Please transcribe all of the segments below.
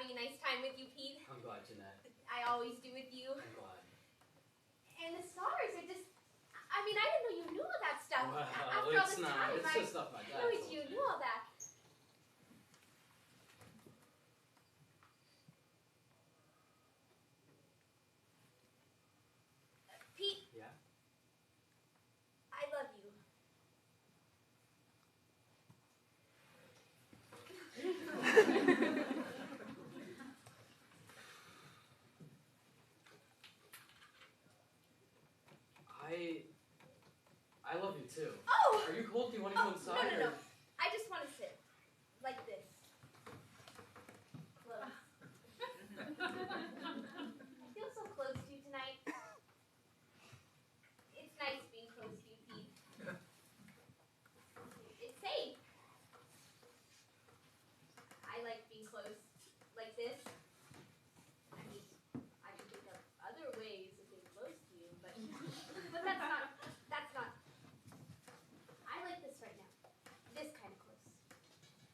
having a nice time with you, Pete. I'm glad, Jeanette. I always do with you. I'm glad. And the stars are just... I mean, I didn't know you knew all that stuff. Well, After all it's this not. time, It's just stuff my dad I always told you me. knew all that. Pete. Yeah? I love you. I love you too. Oh! Are you cold? Do you want to go inside? No. I just want to sit. Like this. Close. I feel so close to you tonight. It's nice being close to you, Pete. It's safe. I like being close like this. I mean, I can think of other ways of being close to you, but that's not. I like this right now. This kind of close.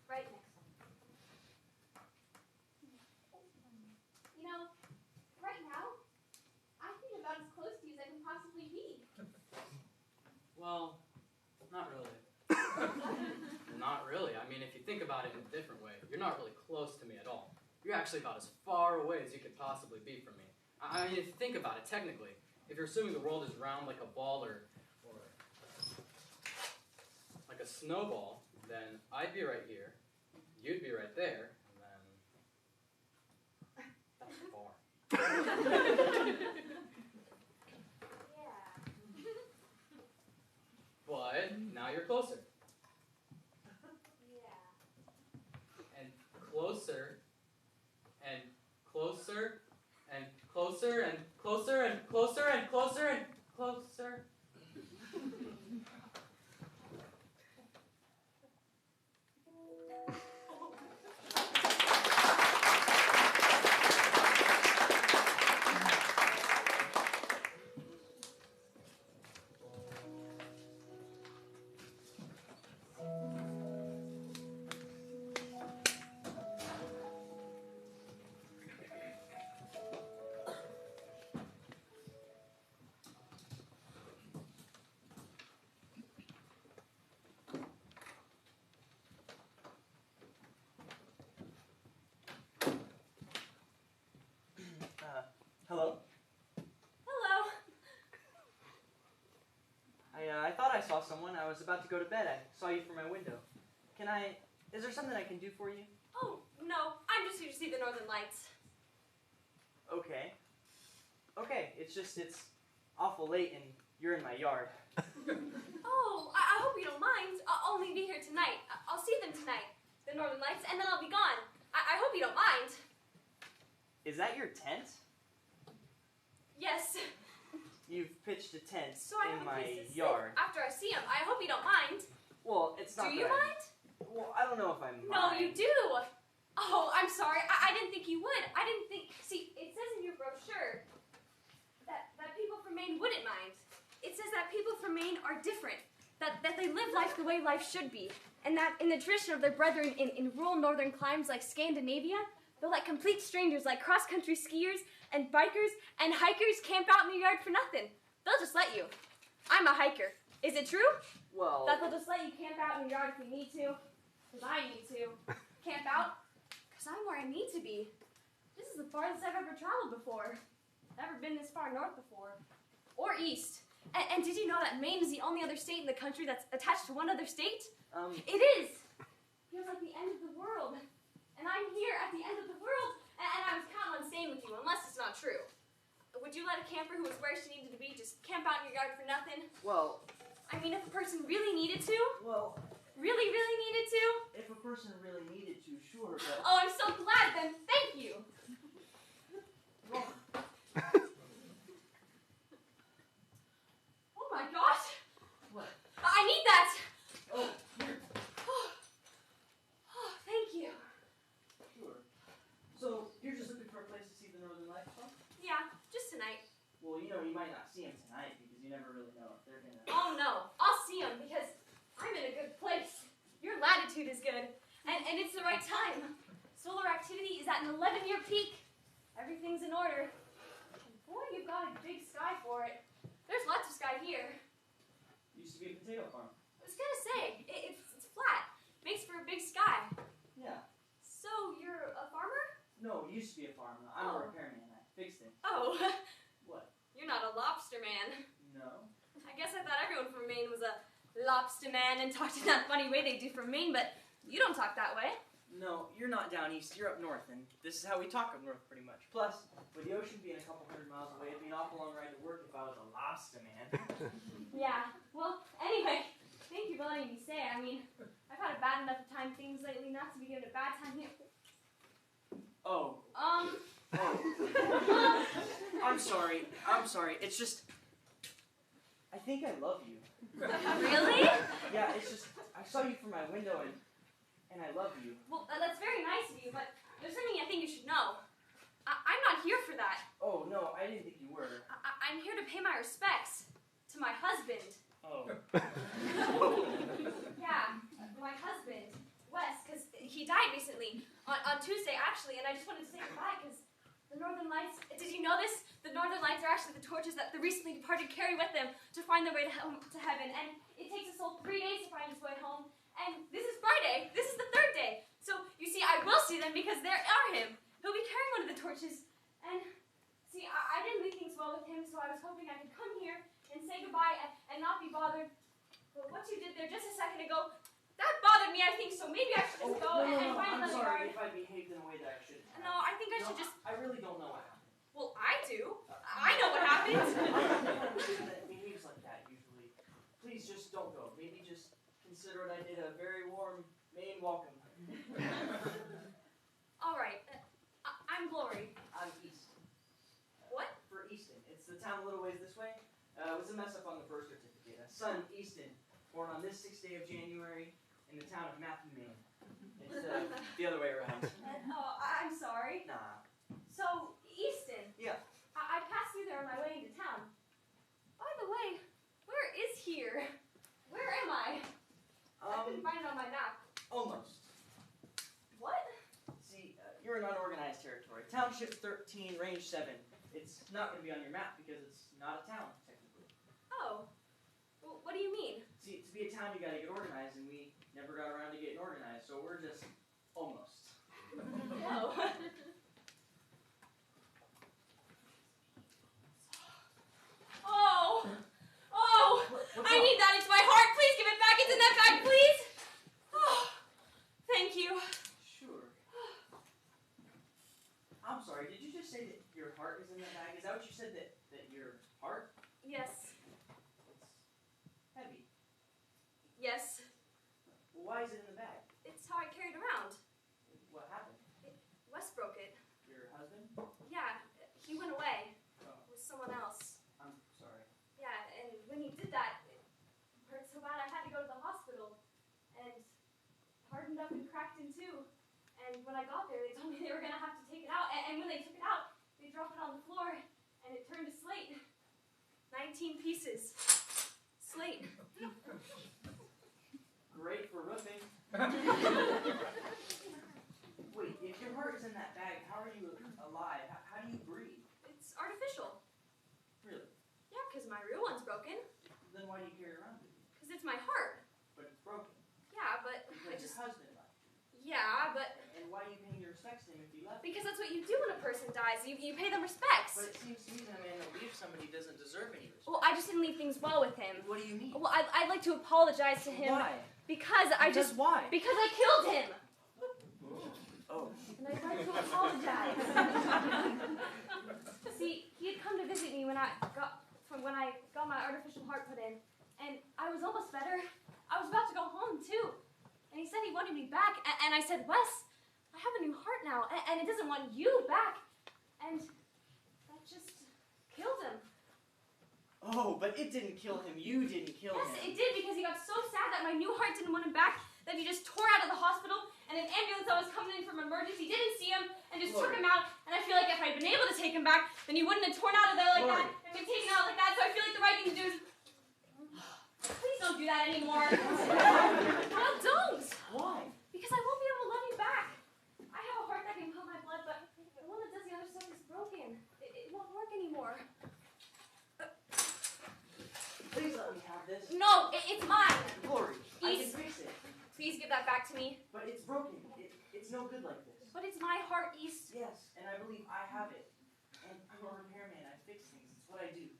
Right next to me. You know, right now, I feel about as close to you as I can possibly be. Well, not really. Not really. I mean, if you think about it in a different way, you're not really close to me at all. You're actually about as far away as you could possibly be from me. I mean, if you think about it technically, if you're assuming the world is round like a ball or like a snowball, then I'd be right here, you'd be right there, and then that's far. Yeah. But now you're closer. Yeah. And closer, and closer, and closer, and closer, and closer, and closer, and closer. Hello? Hello. I thought I saw someone. I was about to go to bed. I saw you from my window. Is there something I can do for you? Oh, no. I'm just here to see the Northern Lights. Okay. Okay, it's awful late and you're in my yard. Oh, I hope you don't mind. I'll only be here tonight. I'll see them tonight, the Northern Lights, and then I'll be gone. I hope you don't mind. Is that your tent? Yes. You've pitched a tent So I have in a my place to yard. sit after I see them. I hope you don't mind. Well, it's not Do you that mind? Well, I don't know if I mind. No, you do. Oh, I'm sorry. I didn't think you would. I didn't think... See, it says in your brochure that people from Maine wouldn't mind. It says that people from Maine are different. That they live life the way life should be. And that in the tradition of their brethren in rural northern climes like Scandinavia, they're like complete strangers, like cross-country skiers and bikers and hikers camp out in the yard for nothing. They'll just let you. I'm a hiker. Is it true? Well... That they'll just let you camp out in the yard if you need to? Because I need to. Camp out? Because I'm where I need to be. This is the farthest I've ever traveled before. Never been this far north before. Or east. And did you know that Maine is the only other state in the country that's attached to one other state? It is! Feels like the end of the world. And I'm here at the end of the world, and I was counting on staying with you, unless it's not true. Would you let a camper who was where she needed to be just camp out in your yard for nothing? Well... I mean, if a person really needed to? Well... Really, really needed to? If a person really needed to, sure, but... Oh, I'm so glad then. Thank you. Oh my gosh. What? I need that. Oh, here. Oh, thank you. Sure. So, you're just looking for a place to see the Northern Lights from? Yeah, just tonight. Well, you know, you might not see them tonight because you never really know if they're gonna... Oh no, I'll see them because I'm in a good place. Your latitude is good, and it's the right time. Solar activity is at an 11-year peak. Everything's in order. And boy, you've got a big sky for it. There's lots of sky here. Used to be a potato farm. I was gonna say, it's flat. Makes for a big sky. Yeah. So, you're a farmer? No, it used to be a farm. I'm a repairman. I fixed it. Oh. What? You're not a lobster man. No. I guess I thought everyone from Maine was a lobster man and talked in that funny way they do from Maine, but you don't talk that way. No, you're not down east. You're up north, and this is how we talk up north, pretty much. Plus, with the ocean being a couple 100 miles away, it'd be an awful long ride to work if I was a lobster man. Yeah. Well, anyway, thank you for letting me say it. I mean, I've had a bad enough time things lately not to be given a bad time here. Oh. Oh. I'm sorry. It's just, I think I love you. Really? Yeah, it's just, I saw you from my window, and I love you. Well, that's very nice of you, but there's something I think you should know. I'm not here for that. Oh, no, I didn't think you were. I'm here to pay my respects to my husband. Oh. Yeah, my husband, Wes, because he died recently, on Tuesday, actually, and I just wanted to say goodbye, because the Northern Lights, did you know this? The Northern Lights are actually the torches that the recently departed carry with them to find their way to heaven, and it takes a soul 3 days to find his way home, and this is Friday. This is the 3rd day. So, you see, I will see them because they are him. He'll be carrying one of the torches, and, see, I didn't leave things well with him, so I was hoping I could come here and say goodbye and not be bothered. But what you did there just a second ago, that bothered me, I think, so maybe I should just go and find I'm another sorry yard. if I behaved in a way that I shouldn't have. No, I think I should just... I really don't know what happened. Well, I do. I know what happened. I'm a person that behaves like that, usually. Please just don't go. Maybe just consider what I did a very warm Maine welcome. All right. I'm Glory. I'm Easton. What? For Easton. It's the town a little ways this way. It was a mess up on the birth certificate. A son, Easton, born on this 6th day of January in the town of Matthew, Maine. It's the other way around. Oh, I'm sorry. Nah. So, Easton. Yeah. I passed through there on my way into town. By the way, where is here? Where am I? I couldn't find it on my map. Almost. What? See, you're in unorganized territory. Township 13, Range 7. It's not going to be on your map because it's not a town, technically. Oh. Well, what do you mean? See, to be a town, you got to get organized, and we never got around to getting organized, so we're just almost. Oh. I need that. It's my heart. Please give it back. It's in that bag, please. Oh, thank you. Sure. I'm sorry, did you just say that your heart is in the bag? Is that what you said, that your heart? Yes. It's heavy. Yes. Well, why is it in the bag? It's how I carry it around. What happened? Wes broke it. Your husband? Yeah, he went away Oh, with someone else. I'm sorry. Yeah, and when he did that, it hurt so bad I had to go to the hospital. And hardened up and cracked in two. And when I got there, they told me they were going to have to take it out. And when they took it out, they dropped it on the floor, and it turned to slate. 19 pieces. Slate. Great for roofing. Wait, if your heart is in that bag, how are you alive? How do you breathe? It's artificial. Really? Yeah, because my real one's broken. Then why do you carry it around with you? Because it's my heart. But it's broken. Yeah, but Because I just... your husband left you. Yeah, but... And why are you paying your respects to him if he left? Because that's what you do when a person dies. You pay them respects. But it seems to me that a man that leaves somebody doesn't deserve any respect. Well, I just didn't leave things well with him. What do you mean? Well, I'd like to apologize to him. Why? Because why? Because I killed him. Oh. And I'd like to apologize. See, he had come to visit me when I got my artificial heart put in, and I was almost better. I was about to go home too, and he said he wanted me back, and I said, Wes, I have a new heart now, and it doesn't want you back, and that just killed him. Oh, but it didn't kill him. You didn't kill him. Yes, it did, because he got so sad that my new heart didn't want him back that he just tore out of the hospital, and an ambulance that was coming in from emergency didn't see him and just took him out. And I feel like if I'd been able to take him back, then he wouldn't have torn out of there like that and been taken out like that. So I feel like the right thing to do is... Please don't do that anymore. No, don't. Why? Because I won't be able to love you back. I have a heart Please let me have this. No, it's mine. Glory, I can East. fix it. Please give that back to me. But it's broken. It's no good like this. But it's my heart, East. Yes, and I believe I have it. And I'm a repairman. I fix things. It's what I do.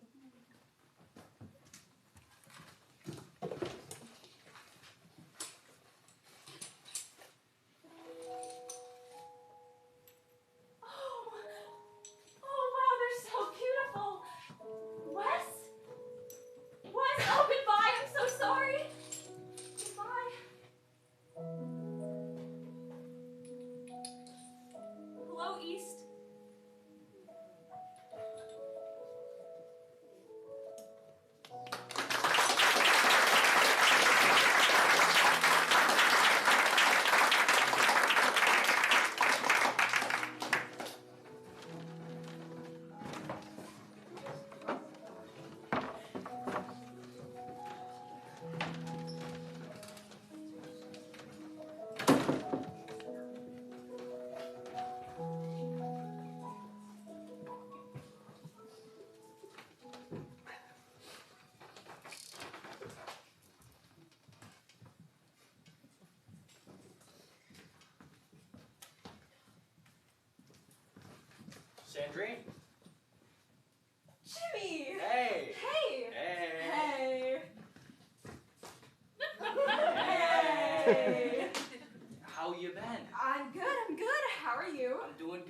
Oh, wow, they're so beautiful. Wes? Wes, oh, goodbye. I'm so sorry. Goodbye. Hello, East. Sandrine? Jimmy! Hey! Hey! Hey! Hey! Hey! How you been? I'm good. How are you? I'm doing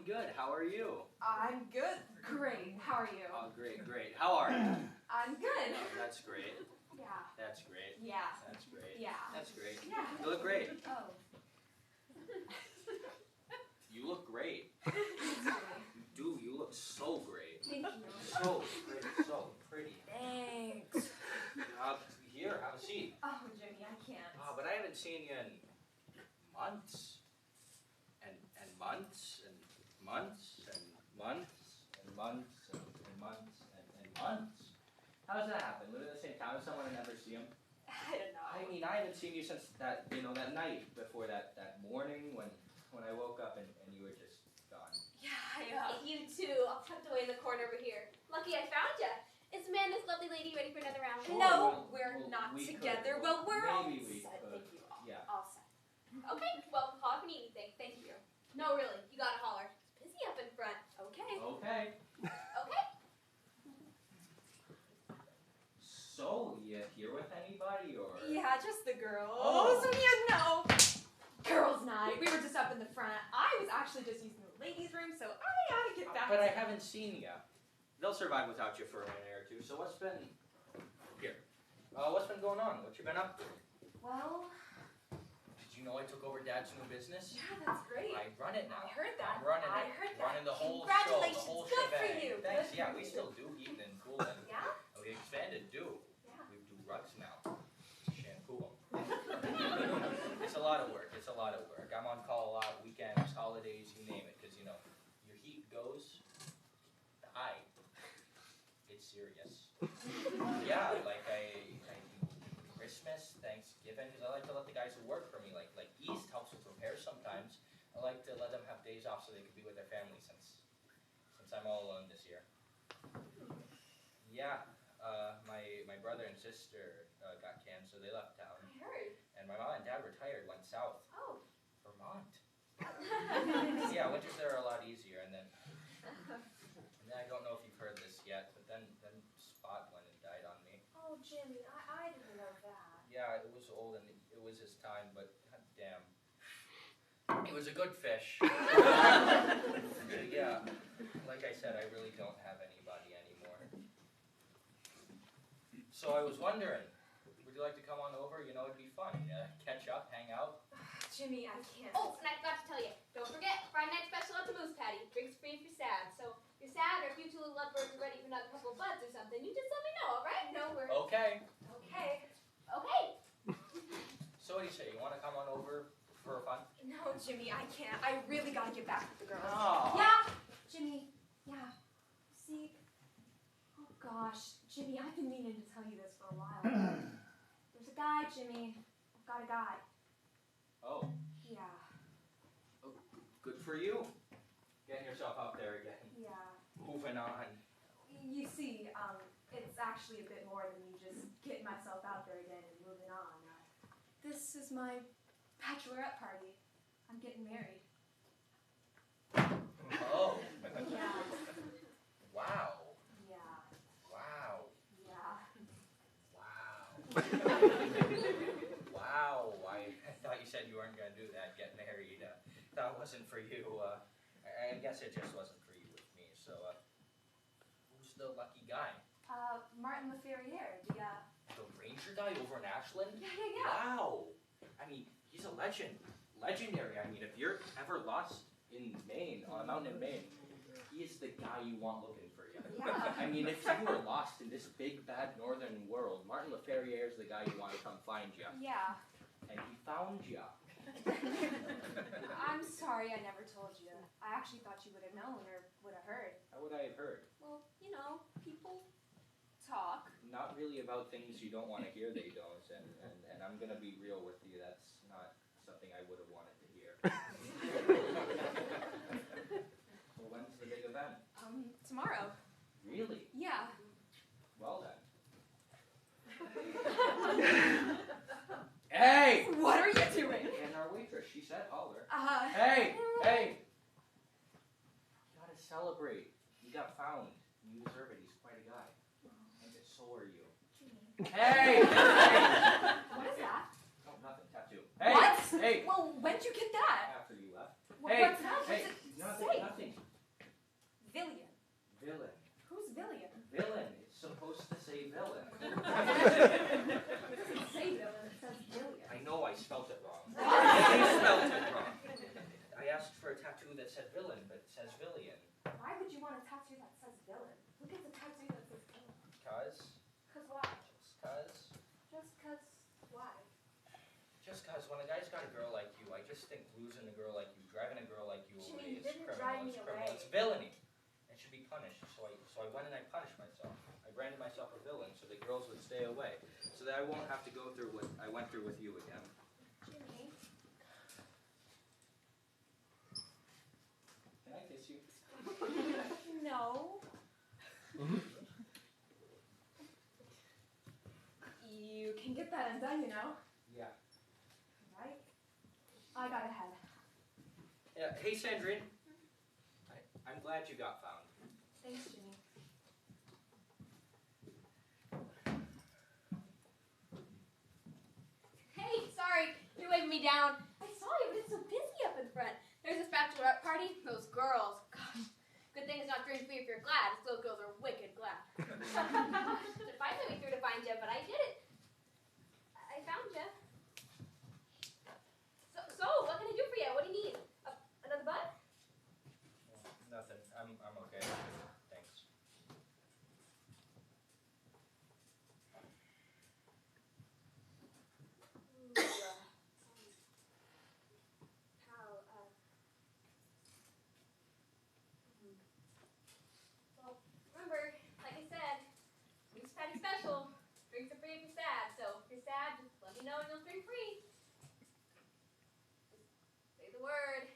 good. How are you? I'm good. Great. How are you? Oh, great. How are you? I'm good. Oh, that's great. Yeah. That's great. Yeah. That's great. Yeah. That's great. Yeah. You look great. Oh. You look great. You do. You look so great. Thank you. So pretty. So pretty. Thanks. Here, have a seat. Oh, Jimmy, I can't. But I haven't seen you in months. And months. And months. And months. And months. And months. And months. How does that happen? Live in the same town as someone and never see him? I don't know. I mean, I haven't seen you since that, that night before that morning when I woke up and you were just gone. Yeah. You too. I'm tucked away in the corner over here. Lucky I found you. Is this lovely lady ready for another round? Sure, No, well, we're well, not we together. could. Well, we're all Maybe we set. could. Thank you. Yeah. All set. Okay. Well, call if you need anything. Thank you. No, really. You gotta holler. It's busy up in front. Okay. Okay. Okay. So, you here with anybody or? Yeah, just the girls. Oh. You know. Girls' night. We were just up in the front. I was actually just using the ladies' room, so I had to get back. But I haven't seen you. They'll survive without you for a minute or two. So what's been going on? What you been up to? Well, Did you know I took over Dad's new business? yeah, that's great. I run it now. I heard that. I'm running I it. heard that. Running the whole show, Congratulations. the whole Good for shebang. you. Thanks. Good Yeah, for we you. still do heating and cooling. Yeah? We expanded, do. Yeah. We do rugs now. Shampoo them. It's a lot of work. I'm on call a lot, weekends, holidays, you name it, because your heat goes. Die. It's serious. Yeah, like I do Christmas, Thanksgiving, because I like to let the guys who work for me, like East helps with repairs sometimes. I like to let them have days off so they can be with their family since I'm all alone this year. Yeah, my brother and sister got cancer. They left town, I heard. and my mom and dad retired, went south. Oh. Vermont. Yeah, winters there are a lot easier, and then I don't know if you've heard this yet, but then Spot went and died on me. Oh, Jimmy, I didn't know that. Yeah, it was old and it was his time, but damn, it was a good fish. Yeah, like I said, I really don't have anybody anymore. So I was wondering, would you like to come on over? It'd be fun. Catch up, hang out. Jimmy, I can't. Oh, and I forgot to tell you, don't forget, Friday night special at the Moose Patty. Drinks free if you're sad. So if you're sad or if you two little lovebirds are ready for another couple of buds or something, you just let me know, alright? No worries. Okay. Okay. Okay. So what do you say? You want to come on over for fun? No, Jimmy, I can't. I really gotta get back with the girls. Oh. Yeah, Jimmy. Yeah. See? Oh gosh, Jimmy, I've been meaning to tell you this for a while. There's a guy, Jimmy. I've got a guy. Oh. Yeah. Oh, good for you. Getting yourself out there again. Yeah. Moving on. You see, it's it's actually a bit more than me just getting myself out there again and moving on. This is my bachelorette party. I'm getting married. Oh. Yeah. Wow. Yeah. Wow. Yeah. Wow. Wow. I thought you said you weren't going to do that, get married. That wasn't for you. I guess it just wasn't for you with me. So, who's the lucky guy? Martin LaFerriere, The ranger guy over in Ashland? Yeah. Wow. I mean, he's a legend. Legendary. I mean, if you're ever lost in Maine, on a mountain in Maine, he is the guy you want looking for you. Yeah. I mean, if you were lost in this big, bad northern world, Martin LaFerriere is the guy you want to come find you. Yeah. And he found you. I'm sorry I never told you. I actually thought you would have known or would have heard. How would I have heard? Well, you know, people talk. Not really about things you don't want to hear, they don't. And I'm going to be real with you. That's not something I would have wanted to hear. Well, when's the big event? Tomorrow. Really? Yeah. Well then. Hey! What are you doing? And our waitress, she said holler. Hey! Hey! You gotta celebrate. You got found. You deserve it. He's quite a guy. And so are you. Hey! What is that? Oh, nothing. Tattoo. Hey! What? Hey! Well, when'd you get that? After you left. What's Hey! that? Hey! What's it Nothing. say? Nothing. Villian. Villain. Who's Villian? Villain. It's supposed to say villain. It doesn't say villain, it says Villian. I know I spelt it wrong. You spelled it wrong. I asked for a tattoo that said villain, but it says villian. Why would you want a tattoo that says villain? Who gets a tattoo that says villain? Cause? Cause why? Just cause? Why? Just cause when a guy's got a girl like you, I just think losing a girl like you, driving a girl like you Jimmy, away you is didn't drive criminal. me It's criminal. away. It's villainy. It should be punished. So I went and I punished myself. I branded myself a villain so the girls would stay away. So that I won't have to go through what I went through with you again. Jimmy. Can I kiss you? No. You can get that undone, you know. Yeah. Right? I got ahead. Yeah. Hey, Sandrine. I'm glad you got found. Thanks, Jimmy. Hey, sorry, you're waving me down. I saw you, but it's so busy up in front. There's this bachelorette party. Those girls. Gosh. Good thing it's not drink free if you're glad. Those girls are wicked glad. It finally went through to find you, but I did it. I found you. So, what can I do for you? What do you need? Another bud? Nothing. I'm okay. Thanks. Well, remember, like I said, Moose Patty special. Drinks are free if you're sad. So if you're sad, just let me know and you'll drink free. Just say the word.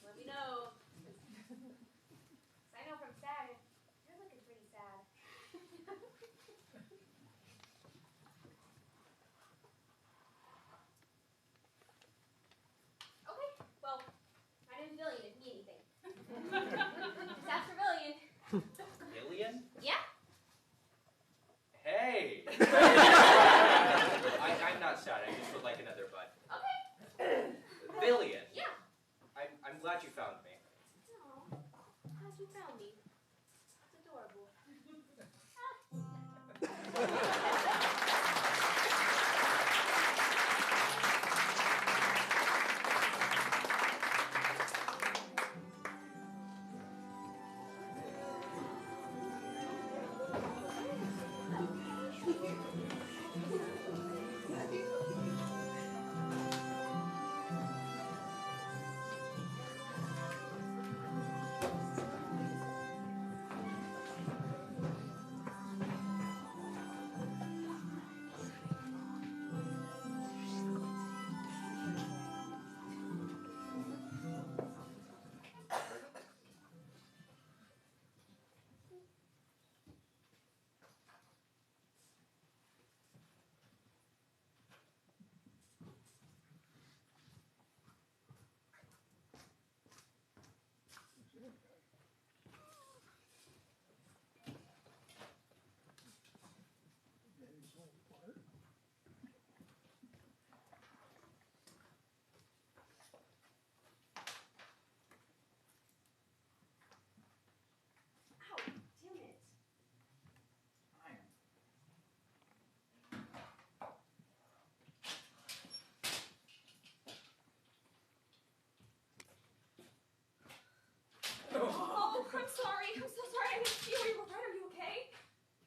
Let me know. 'Cause I know if I'm sad, you're looking pretty sad. Okay, well, my name's Villian if you need anything. Just ask for Villian. Villian? Yeah? Hey! I'm not sad. I just would like another bud. Okay.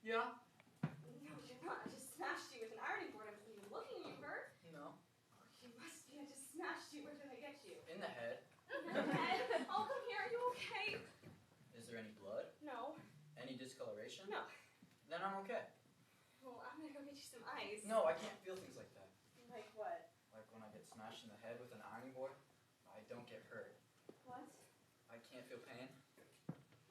Yeah? No, you're not. I just smashed you with an ironing board. I wasn't even looking at you, Bert. No. Oh, you must be. I just smashed you. Where did I get you? In the head. Ed, oh, come here. Are you okay? Is there any blood? No. Any discoloration? No. Then I'm okay. Well, I'm gonna go get you some ice. No, I can't feel things like that. Like what? Like when I get smashed in the head with an ironing board, I don't get hurt. What? I can't feel pain.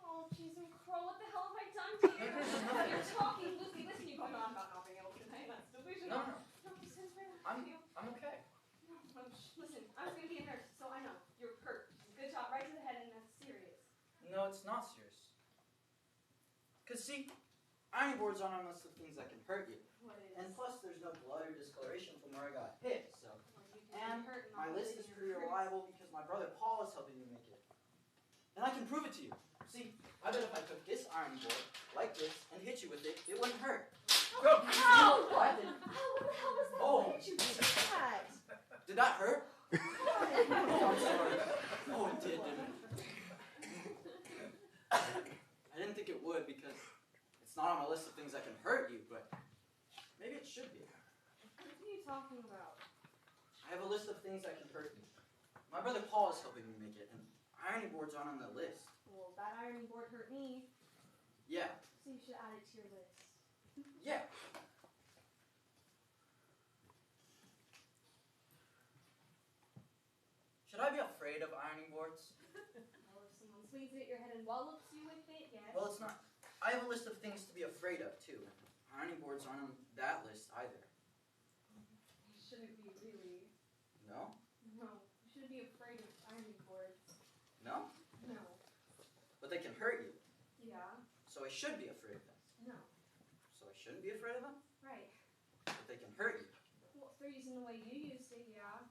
Oh, jeez, Crow, what the hell have I done to you? You're talking, Lucy. Listen, you going on about not being able to contain. That's delusional. No. No, since when? I'm okay. No, listen, I was gonna be a nurse, so I know you're hurt. Good shot right to the head, and that's serious. No, it's not serious. Cause see, ironing boards aren't on a list of things that can hurt you. What is? And plus, there's no blood or discoloration from where I got hit. So, Well, you can and be hurt my not list losing is your pretty fruits. reliable because my brother Paul is helping me make it. And I can prove it to you. See, I bet if I took this ironing board like this and hit you with it, it wouldn't hurt. Ow! Ow! What? What the hell was that? Oh. Why did you do that? Did that hurt? Oh, I'm sorry. Oh, it did, didn't it? I didn't think it would because it's not on my list of things that can hurt you, but maybe it should be. What are you talking about? I have a list of things that can hurt you. My brother Paul is helping me make it, and ironing boards aren't on the list. Well, that ironing board hurt me, Yeah. so you should add it to your list. Yeah. Should I be afraid of ironing boards? Well, if someone swings it at your head and wallops you with it, yes. Well, it's not. I have a list of things to be afraid of, too. Ironing boards aren't on that list either. You shouldn't be, really. No? No, you shouldn't be afraid of ironing boards. No? No. But they can hurt you, Yeah. so I should be afraid of them. No. So I shouldn't be afraid of them? Right. But they can hurt you. Well, if they're using the way you used it, yeah.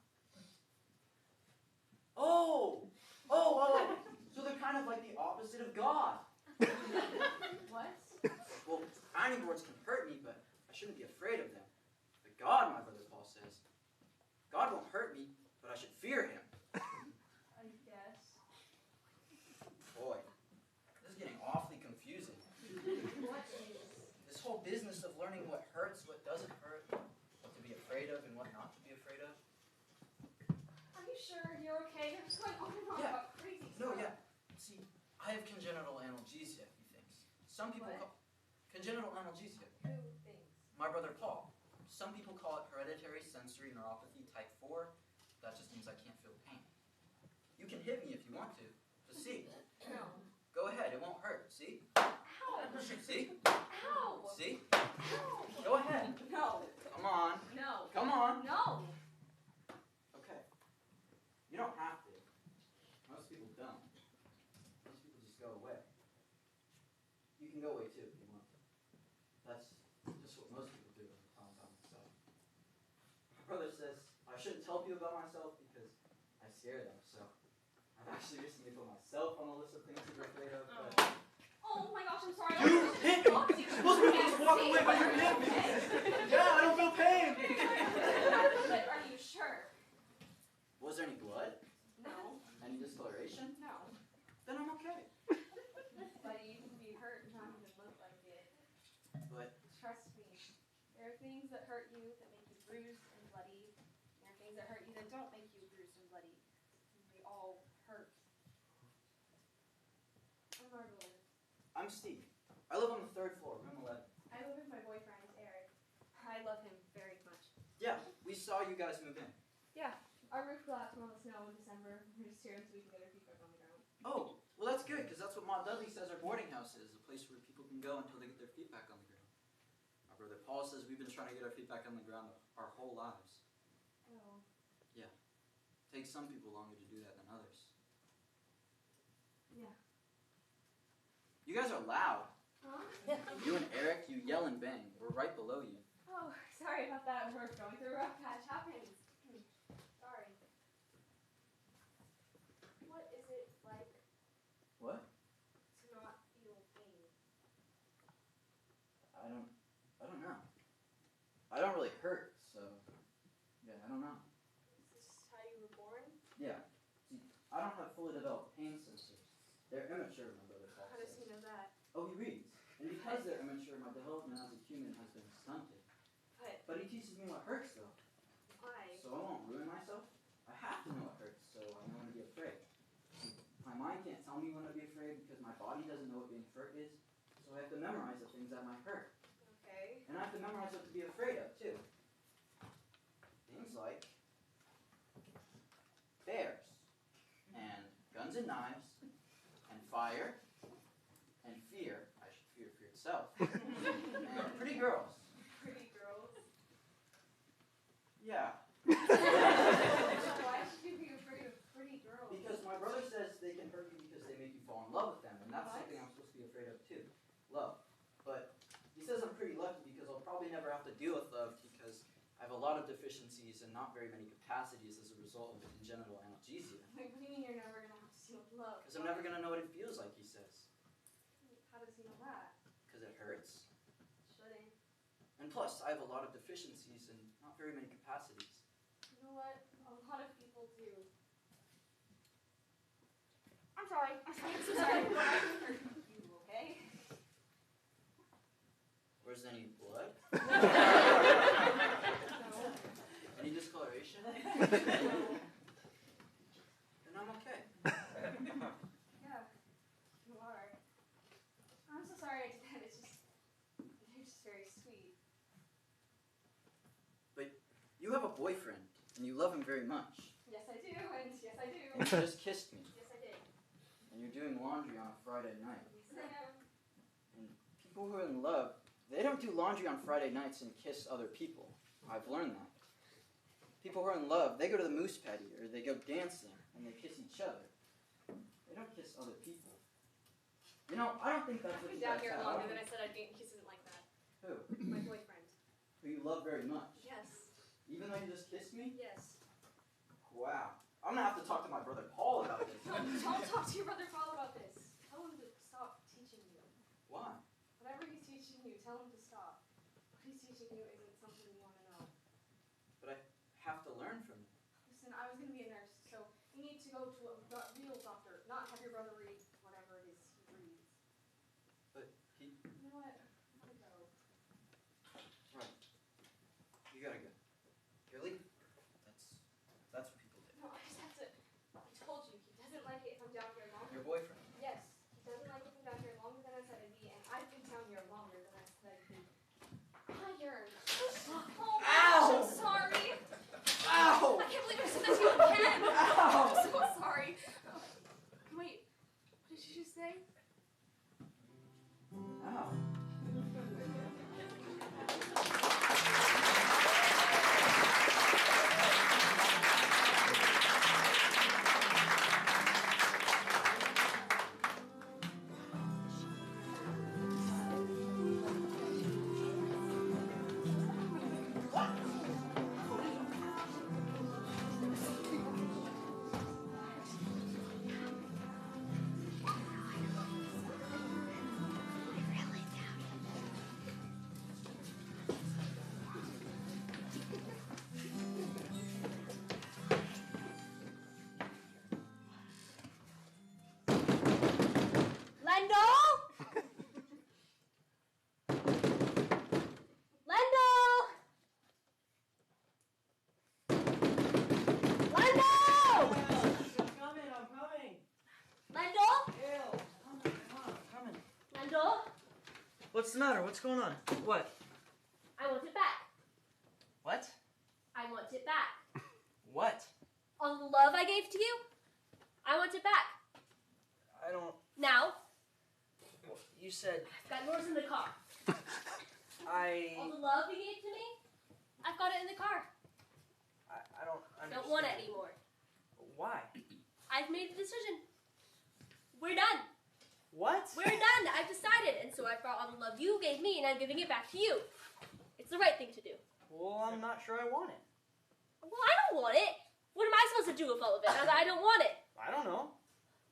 Oh! Oh! So they're kind of like the opposite of God. What? Well, ironing boards can hurt me, but I shouldn't be afraid of them. But God, my brother Paul says, God won't hurt me, but I should fear him. I guess. Boy, this is getting awfully confusing. What is? This whole business of learning what hurts, what doesn't hurt, what to be afraid of and what not to be afraid of. Are you sure you're okay? You're just going on and on Yeah. about crazy No, stuff. yeah. See, I have congenital analgesia, he thinks. Some people What? call congenital analgesia. Who thinks? My brother Paul. Some people call it hereditary sensory neuropathy type 4. That just means I can't feel pain. You can hit me if you want to. Just see. No. Go ahead, it won't hurt. See? Ow! See? Ow! See? Ow! Go ahead. No. Come on. No. Come on. No. Okay. You don't have to. Most people don't. Most people just go away. You can go away too if you want. That's just what most people do when they tell about themselves. My brother says I shouldn't tell people about myself because I scare them. So I've actually recently put myself on a list of things to be afraid of. But Oh my gosh, I'm sorry. you hit me! Most people just walk away, but you hit me! Yeah, I don't feel pain! But are you sure? Was there any blood? No. Any discoloration? No. Then I'm okay. Buddy, you can be hurt and not even look like it. But Trust me. There are things that hurt you that make you bruised and bloody. There are things that hurt you that don't make you bruised and bloody. They all hurt. I'm Margaret. I'm Steve. I live on the 3rd floor, room 11. I live with my boyfriend, Eric. I love him very much. Yeah, we saw you guys move in. Yeah, our roof collapsed from all the snow in December. We're just here so we can get our feet back on the ground. Oh, well that's good, because that's what Ma Dudley says our boarding house is, a place where people can go until they get their feet back on the ground. My brother Paul says we've been trying to get our feet back on the ground our whole lives. Oh. Yeah. It takes some people longer to do that than others. Yeah. You guys are loud. Huh? You and Eric, you yell and bang. We're right below you. Oh, sorry about that. We're going through a rough patch. Happens. Sorry. What is it like What? to not feel pain? I don't know. I don't really hurt, so yeah, I don't know. Is this how you were born? Yeah. See, I don't have fully developed pain sensors. They're immature, my brother Paul How does says. he know that? Oh, he reads. And he because they're immature, my development as a human has been stunted. But he teaches me what hurts, though. Why? So I won't ruin myself. I have to know what hurts, so I know when to be afraid. My mind can't tell me when to be afraid because my body doesn't know what being hurt is. So I have to memorize the things that might hurt. Okay. And I have to memorize what to be afraid of, too. Things like bears, and guns and knives, and fire, and fear. I should fear itself. And pretty girls. Pretty girls. Yeah. Why should you be afraid of pretty girls? Because my brother says they can hurt you because they make you fall in love with them, and that's something I'm supposed to be afraid of too. Love. But he says I'm pretty lucky because I'll probably never have to deal with love because I have a lot of deficiencies and not very many capacities as a result of congenital analgesia. Wait, what do you mean you're never going to have to deal with love? Because I'm never going to know what it feels like, he says. How does he know that? Because it hurts. Shouldn't. And plus, I have a lot of deficiencies and not very many capacities. You know what? A lot of people do. I'm sorry. I'm so sorry. But I can hurt you, okay? Where's any blood? No. Any discoloration? No. Then I'm okay. Yeah, you are. I'm so sorry I did that. It's just, you're just very sweet. You have a boyfriend, and you love him very much. Yes, I do, and yes, I do. And you just kissed me. Yes, I did. And you're doing laundry on a Friday night. Yes, I am. And people who are in love, they don't do laundry on Friday nights and kiss other people. I've learned that. People who are in love, they go to the moose patty, or they go dancing, and they kiss each other. They don't kiss other people. You know, I don't think that's I've what been you down guys here have. longer than I said I'd be. He isn't like that. Who? My boyfriend. Who you love very much. Yes. Even though you just kissed me? Yes. Wow. I'm going to have to talk to my brother Paul about this. Don't talk to your brother Paul about this. Tell him to stop teaching you. Why? Whatever he's teaching you, tell him to stop. What he's teaching you isn't something you want to know. But I have to learn from you. Listen, I was going to be a nurse, so you need to go to a real doctor, not have your brother read whatever it is he reads. But he... You know what? I'm going to go. Right. You gotta go. Really? That's what people do. No, I just have to. I told you, he doesn't like it if I'm down here longer. Your boyfriend. Yes, he doesn't like it if I'm down here longer than I said I'd be, and I've been down here longer than I said I'd be. Iron. Oh, Ow! I'm sorry. Ow! I can't believe I said that to you again. Ow! I'm so sorry. Wait, what did you just say? Ow. What's the matter? What's going on? What? I want it back. What? I want it back. What? All the love I gave to you, I want it back. I don't... Now, You said... I've got yours in the car. All the love you gave to me, I've got it in the car. I don't understand. Don't want it anymore. Why? I've made the decision. We're done. What? We're done. I've decided. And so I brought all the love you gave me, and I'm giving it back to you. It's the right thing to do. Well, I'm not sure I want it. Well, I don't want it. What am I supposed to do with all of it now that I don't want it? I don't know.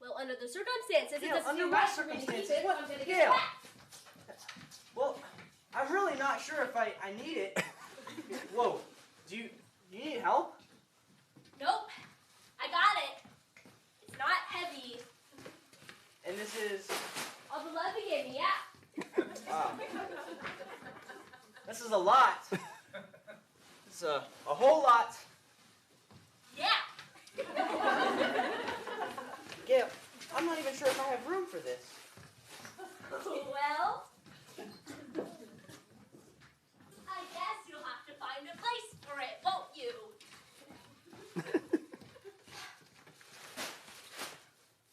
Well, under the circumstances, Gail, it doesn't under seem what right for me to keep circumstances? it. What? I'm gonna Gail. give it back. Well, I'm really not sure if I need it. Whoa. Do you need help? Nope. I got it. It's not heavy. And this is... All the love you gave me, yeah. Wow. This is a lot. It's a whole lot. Yeah. Gail, I'm not even sure if I have room for this. Well, I guess you'll have to find a place for it, won't you?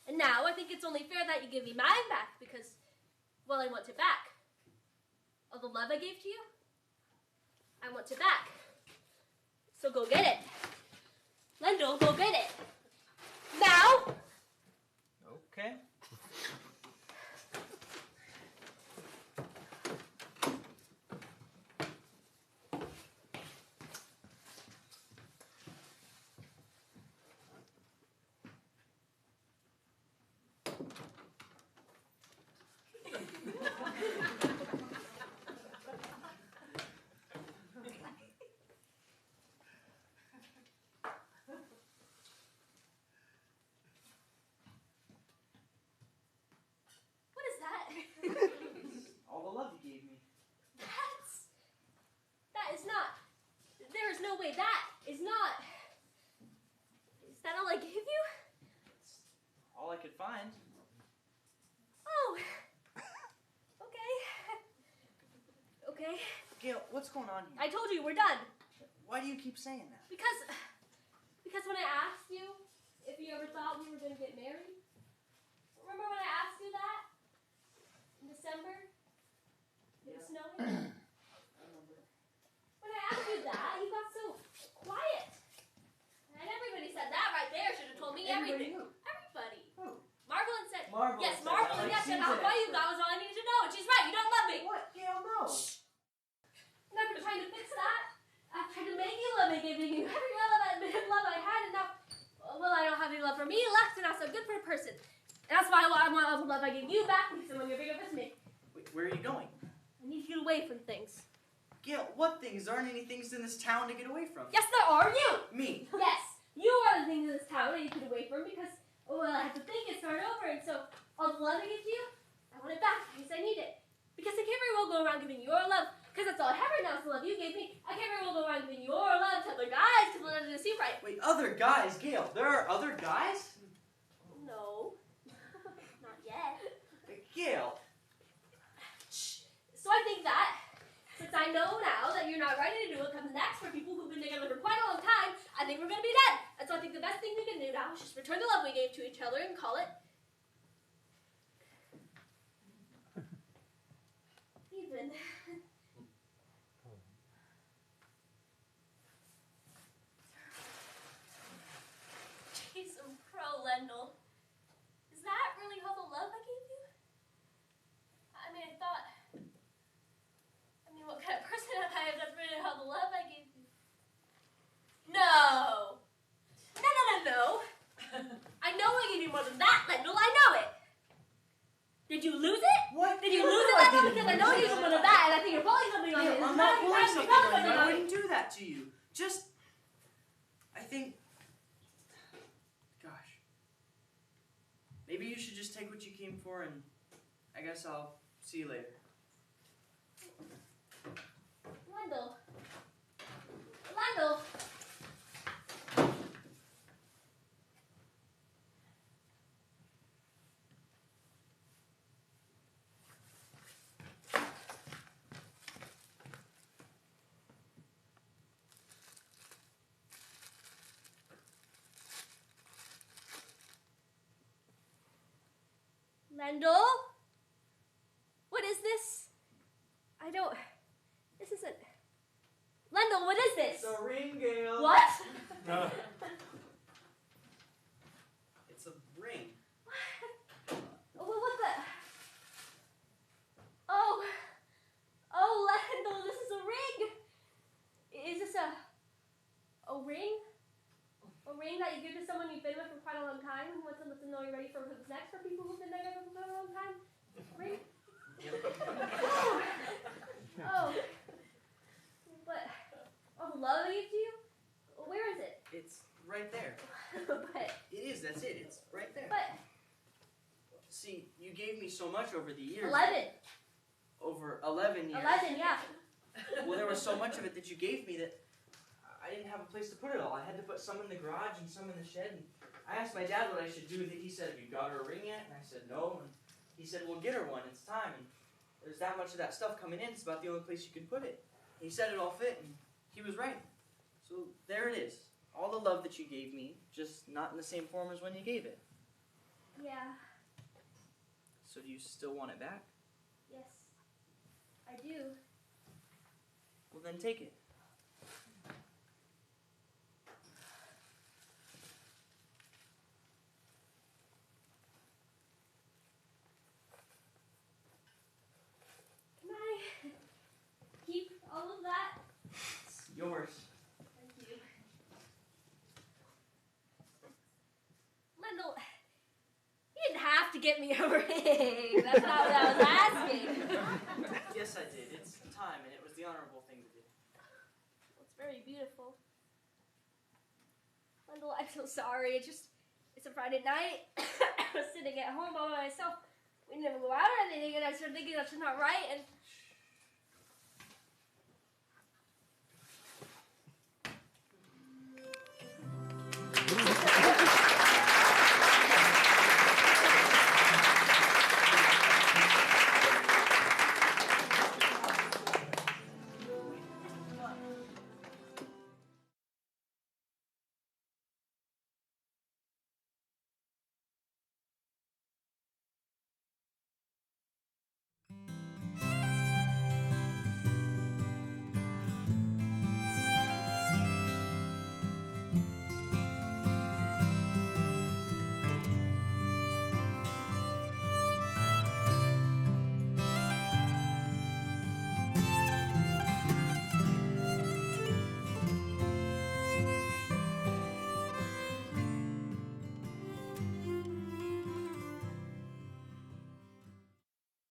And now I think it's only fair that you give me mine back because, well, I want it back. All the love I gave to you, I want it back. So go get it. Lendl, go get it. Now! Okay. What is that? All the love you gave me. That is not, there is no way that is not, is that all I gave you? All I could find. Oh, okay. Okay, Gail, what's going on here? I told you we're done. Why do you keep saying that? Because when I asked you if you ever thought we were going to get married, remember when I asked you that? In December? It was snowing? When I asked you that, you got so quiet. And everybody said that right there. Should have told me everything. Everybody. Who? Marvelyn said, Marvelyn yes, said Marvelyn, that, like yes, and she's how an quiet you expert. got was all I needed to know. And she's right, you don't love me. What? Gail, no. And I've been trying to fix that. I've tried to make you love me, giving you every love I had, and now, well, I don't have any love for me left, and I'm so good for a person. And that's why I want all the love I gave you back, because when you're bigger with me, Wait, where are you going? I need you away from things. Gail, what things? There aren't any things in this town to get away from. Yes, there are. You. Me. Yes, you are the things in this town that you get away from because, well, I have to think and start over, and so all the love I give to you, I want it back in case I need it. Because I can't very well go around giving your love, because that's all I have right now is the love you gave me. I can't very well go around giving your love to other guys, because it doesn't seem right. Wait, other guys, Gail. There are other guys? No, not yet. Gail. So I think that, since I know now that you're not ready to do what comes next for people who've been together for quite a long time, I think we're going to be done. And so I think the best thing we can do now is just return the love we gave to each other and call it even. Jeez, I'm pro, Lendl. Is that really all the love I gave you? I mean, what kind of person am I if that's really all the love I gave you? No! No. I know I gave you more than that, Lendl. I know it. Did you lose it? What? Did you lose it, Lendl? Because I know you gave more than that, and I think you're pulling something on me. Gail, I'm not pulling something on you. I wouldn't do that to you. Just, I think, gosh, maybe you should just take what you came for, and I guess I'll see you later. Lendl. Lendl? What is this? This isn't... Lendl, what is this? It's a ring, Gail. What? It's a ring. What the... Oh, Lendl, this is a ring. Is this a ring? A ring that you give to someone you've been with for quite a long time and wants them to know you're ready for what's next for people who've been together for quite a long time? Ring? Oh. But all the love I gave to you? Where is it? It's right there. But It is, that's it. It's right there. but See, you gave me so much over the years. 11. Over over 11 years. 11, yeah. Well, there was so much of it that you gave me that I didn't have a place to put it all. I had to put some in the garage and some in the shed. And I asked my dad what I should do. He said, "Have you got her a ring yet?" And I said, "No." And he said, "Well, get her one. It's time." And there's that much of that stuff coming in. It's about the only place you can put it. He said it all fit, and he was right. So there it is. All the love that you gave me, just not in the same form as when you gave it. Yeah, So do you still want it back? yes, I do. Well, then take it. Can I keep all of that? It's yours. Thank you. Lendl, you didn't have to get me a ring. That's not what I was asking. Yes, I did. It's time, and it was the honorable thing to do. It's very beautiful. Lendl, I'm so sorry. It's a Friday night. I was sitting at home all by myself. We didn't even go out or anything, and I started thinking that's not right. And